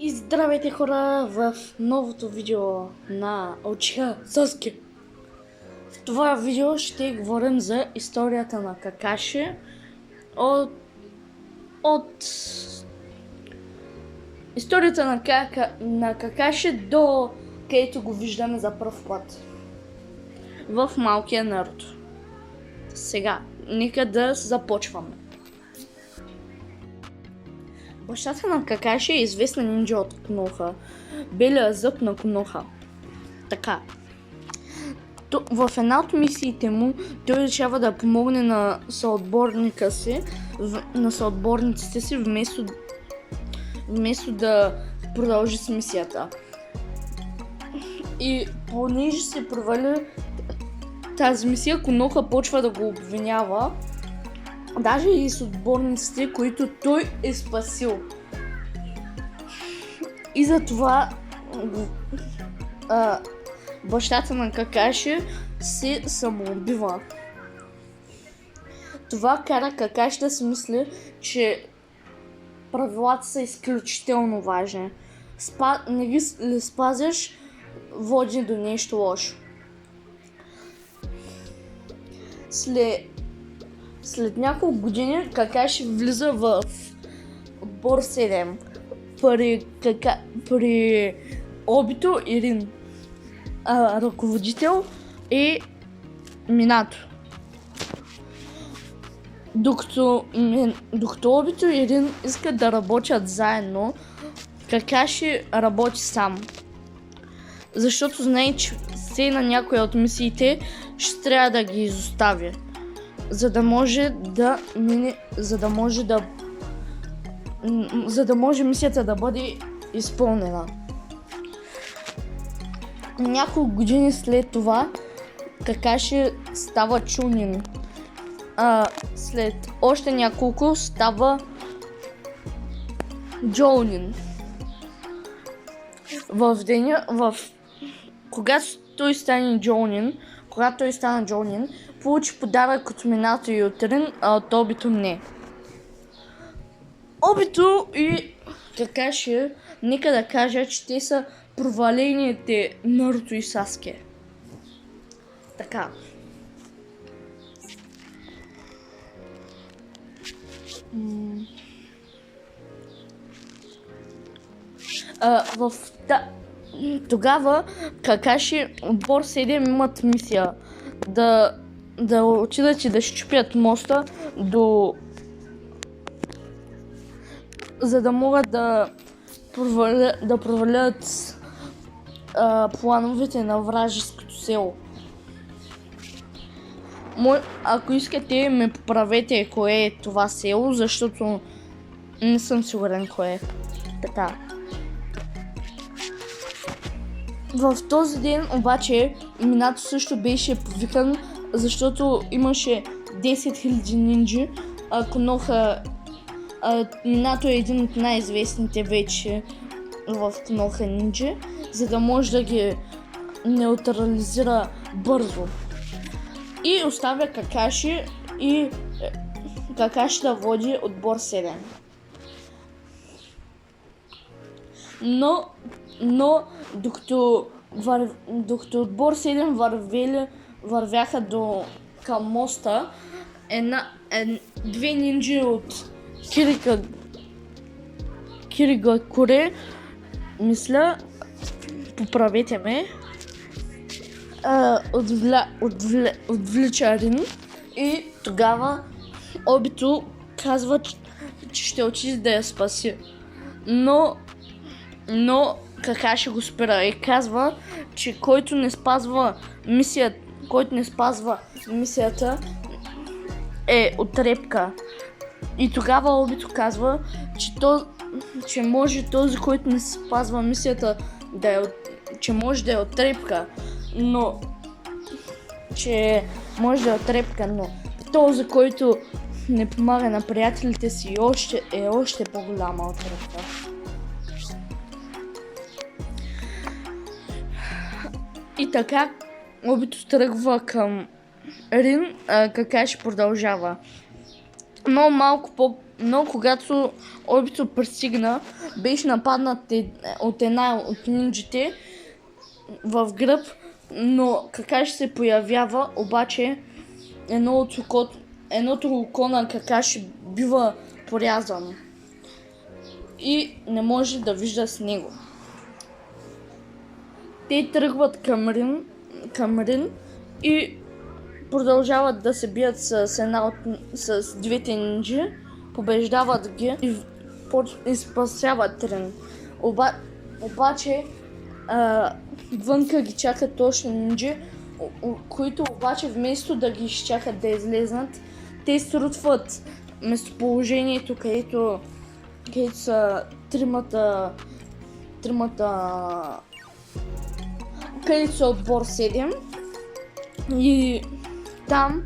И здравейте хора в новото видео на Учиха Саски. В това видео ще говорим за историята на Какаши от историята на Какаши до където го виждаме за пръв път в малкия Наруто. Сега, нека да започваме. Бащата на Какаши е известна нинджа от Коноха. Белия зъб на Коноха. Така. В една от мисиите му той решава да помогне на съотборниците си вместо да продължи с мисията. И понеже се провали тази мисия, Коноха почва да го обвинява. Даже и с отборниците, които той е спасил. И затова бащата на Какаши се самоубива. Това кара Какаши да си мисли, че правилата са изключително важни. Не ги ли спазиш, води до нещо лошо. След няколко години Какаши влиза в отбор 7 при Обито и Рин. Ръководител е Минато. Докато Обито и Рин искат да работят заедно, Какаши работи сам. Защото знае, че все на някоя от мисиите ще трябва да ги изостави. За да може мисията да бъде изпълнена. Няколко години след това Какаши става Чунин. След още няколко става Джоунин. Когато той стане Джоунин, получи подарък от Минато и от Рин, а от Обито не. Обито и Какаши, нека да кажа, че те са провалените Наруто и Саске. Така. Тогава Какаши отбор 7 имат мисия да отидат и да щупят моста за да могат да провалят плановете на вражеското село. Ако искате, ме поправете кое е това село, защото не съм сигурен кое е. Така. В този ден обаче Минато също беше повикан, защото имаше 10 000 нинджи. Минато е един от най-известните вече в Коноха нинджи, за да може да ги неутрализира бързо. И оставя Какаши да води отбор 7. Но докато отбор 7 вървяха към моста, две нинджи от Киригакуре, мисля, поправете ме, отвлича Рин и тогава Обито казва, че ще отиде да я спаси. Но Какаши го спира и казва, че който не спазва мисията е отрепка. И тогава Обито казва, че може този, който не спазва мисията, че може да е отрепка, но този, който не помага на приятелите си, е още по-голяма отрепка. И така Обито тръгва към Рин, Какаши продължава. Но малко Но когато Обито пристигна, беше нападнат от една от нинджите в гръб, но Какаши се появява, обаче едното око на Какаши бива порязано и не може да вижда с него. Те тръгват към Рин и продължават да се бият с двете нинджи, побеждават ги и спасяват Рин. Обаче вънка ги чакат още нинджи, които обаче вместо да ги изчакат да излезнат, те срутват местоположението, където са тримата, където са отбор 7 и там,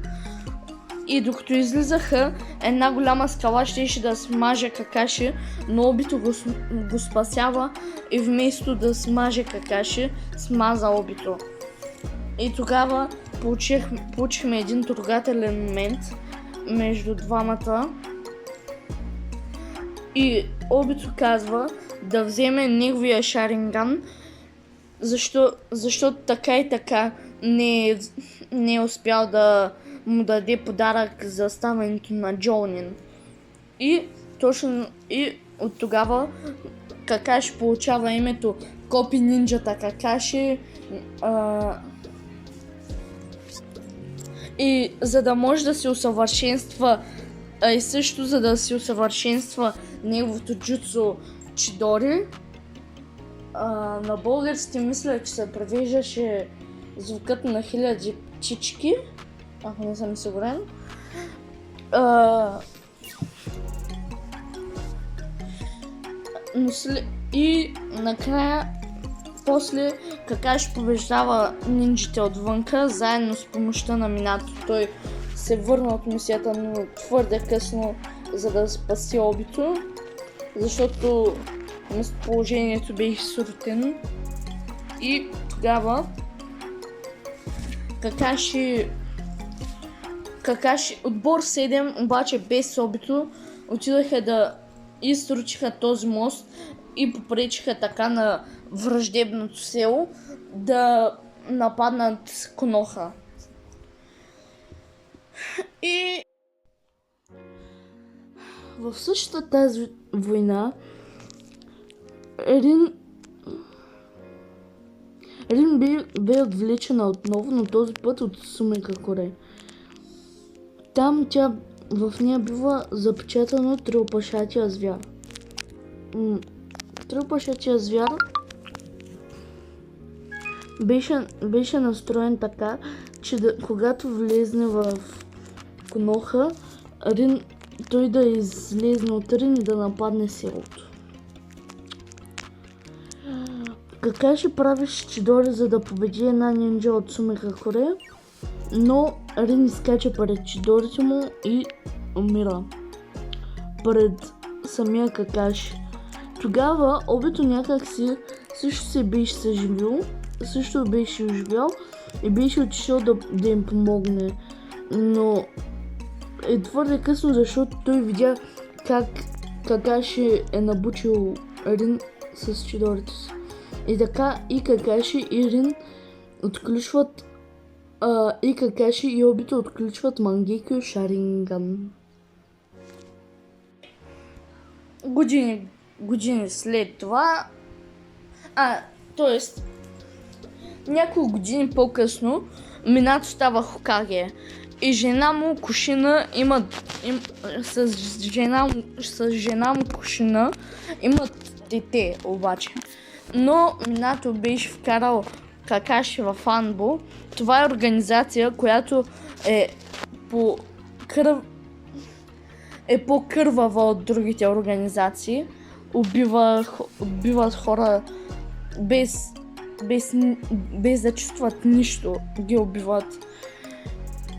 и докато излизаха, една голяма скала щеше да смаже Какаши, но Обито го спасява и вместо да смаже Какаши, смаза Обито. И тогава получихме един трогателен момент между двамата и Обито казва да вземе неговия Шаринган, защото така и така не е успял да му даде подарък за ставането на Джоунин. И от тогава Какаши получава името Копи Нинджата Какаши. И за да може да се усъвършенства, и също за да се усъвършенства неговото джуцу Чидори, на български мисля, че се превеждаше звукът на хиляди птички, ако не съм сигурен. И накрая, после Какаши побеждава нинджите отвънка, заедно с помощта на Минато. Той се върна от мисията, но твърде късно, за да спаси Обито, защото местоположението беше срутено. И тогава Какаши отбор 7, обаче без Обито, отидаха да изтручиха този мост и попречиха така на враждебното село да нападнат Коноха. И в същата тази война Рин бе отвлечена отново, но този път от Сумекакоре. Там в нея бива запечатано Треопашатия звяр. Треопашатия звяр беше настроен така, че когато влезне в Коноха, той да излезне от Рин и да нападне селото. Какаши правеше Чидори, за да победи една нинджа от Сумекакоре, но Рин изкача пред Чидорите му и умира пред самия Какаши. Тогава Обито някакси също беше оживял и беше отишъл да им помогне, но е твърде късно, защото той видя как Какаши е набучил Рин с Чидорите си. И така и Какаши и Рин отключват и Какаши и Обито отключват Мангекю Шаринган. Години след това, т.е. няколко години по-късно, Минато става Хокаге и жена му Кушина с жена му Кушина имат дете обаче. Но Минато беше вкарал Какаши в Анбо. Това е организация, която е по-кървава от другите организации. Убиват хора без да чувстват нищо. Ги убиват.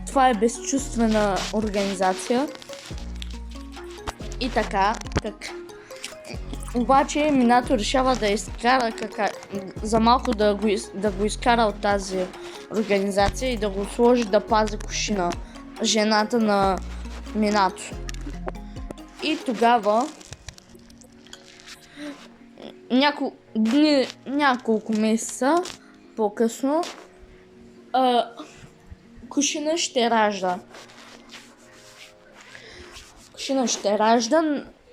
Това е безчувствена организация. И така, обаче Минато решава да изкара за малко да го изкара от тази организация и да го сложи да пази Кушина, жената на Минато. И тогава няколко месеца по-късно Кушина ще ражда.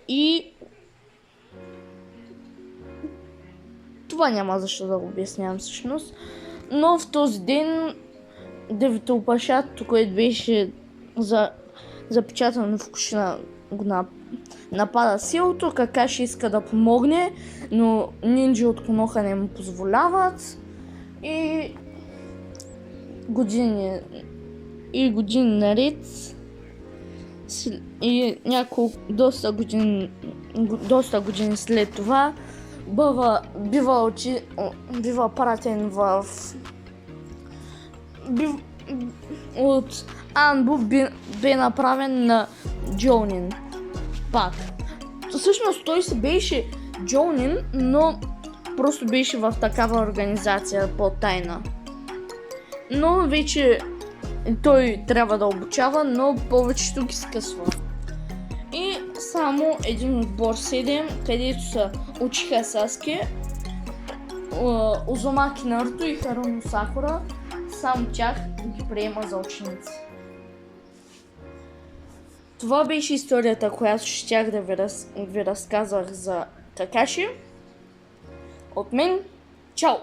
И това няма защо да го обяснявам всъщност. Но в този ден деветоопашатото, което беше запечатано в Кушина, го напада силото. Какаши иска да помогне, но нинджи от Коноха не му позволяват. И години наред и доста години след това бива пратен от Анбу бе направен на Джонин пак. Всъщност той си беше Джонин, но просто беше в такава организация по-тайна. Но вече той трябва да обучава, но повечето ги скъсва. И само един отбор 7, където са учиха Саске, Узумаки Наруто и Харуно Сакура, само тях ги приема за ученици. Това беше историята, която щях да ви разказах за Какаши. От мен, чао!